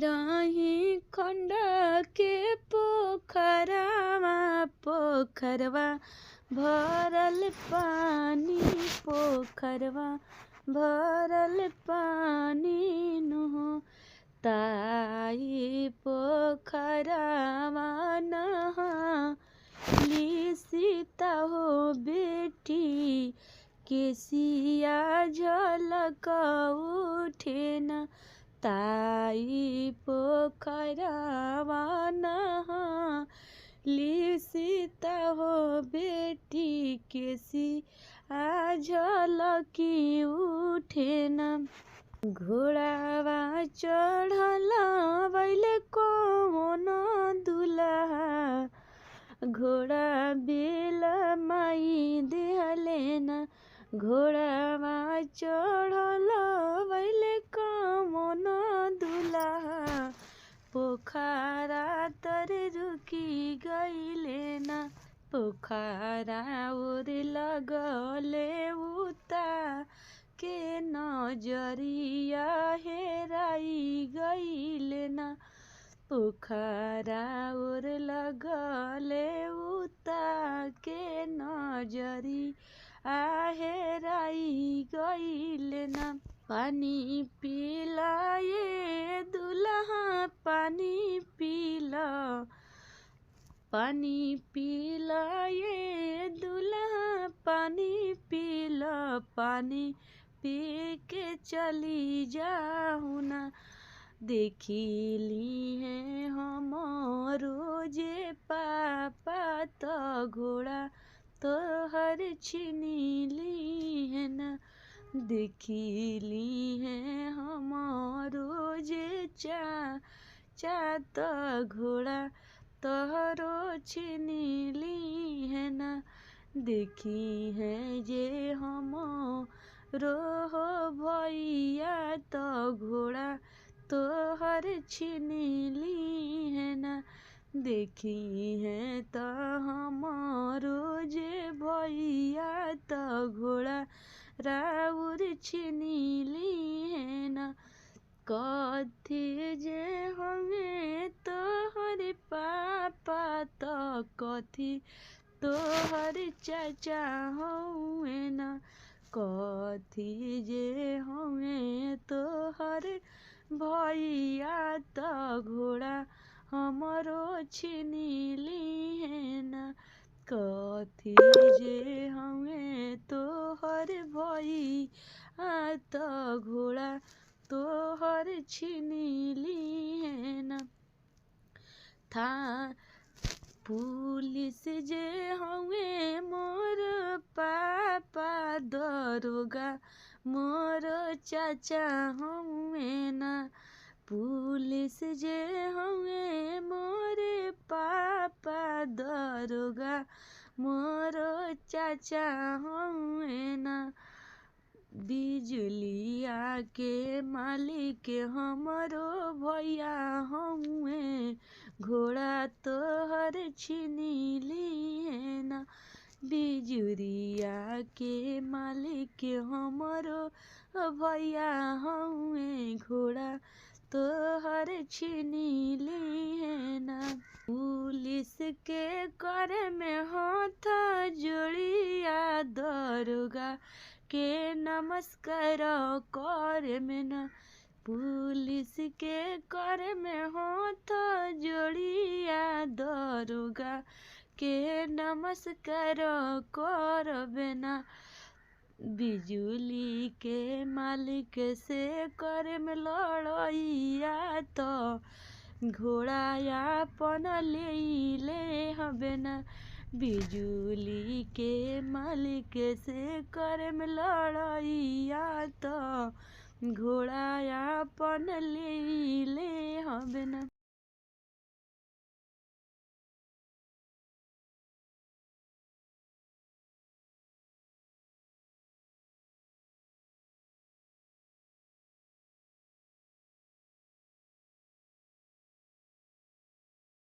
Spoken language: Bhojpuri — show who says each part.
Speaker 1: रही खंड के पोखरवा भरल पानी पोखरवा भरल पानी नु ताई पोखरवा नहाली सीता हो बेटी केसिया झलक उठे न ताई पोखरवा नहाली सीता हो बेटी केसिया झलकी उठे न घोड़ावा चढ़ल बैले कौन दुल्हा घोड़ा बेल माई देहले न घोड़ावा चढ़ल बैले कौन दुल्हा पोखरा तर रुकी गईले न पोखरा ओर लगले उता के नजरिया हेराई गईले न पोखरा ओर लगले उता के नजरिया हेराई गईले न पानी पीला ये दुल्हा पानी पीला ये दुल्हा पानी पीला पानी पी के चली जाऊ ना देखिली है हमारो जे पापा तो घोड़ा तो हर छिनीली है ना देखिली है हमारो जे चा तो घोड़ा तोहरो छिनीली है ना देखी है जे हमारो हो भैया तो घोड़ा तोहर छिनीली है ना देखी है तो हमारो जे भैया तो घोड़ा राउर छिनीली है ना कथी जे हमें तोहर पापा तो कथी तोहर चाचा हउए ना कथी जे हमें तोहर भैया तो घोड़ा हमरो छिनीली है ना कथी जे हमें तोहर भैया तो घोड़ा तोहर छिनीली है ना था पुलिस जे हमें मोर पापा दरोगा मोर चाचा हमें ना पुलिस जे हमें मोरे पापा दरोगा मोर चाचा हमें ना बिजुलिया के मालिक हमरो भैया हमें घोड़ा तोहर छिनीली है ना बिजुरिया के मालिक हमरो भैया हमें घोड़ा तोहर छिनीली है ना पुलिस के कर में हाथ जोड़िया दरोगा के नमस्कार कर में ना पुलिस के कर में हाथ जोड़िया दरोगा के नमस्कार कर बेना बिजुली के मालिक से कर में लड़ैया तो घोड़ा अपन ले हबे ना बिजुली के मालिक से कर में लड़ैया तो घोड़ा अपन ले हबे ना।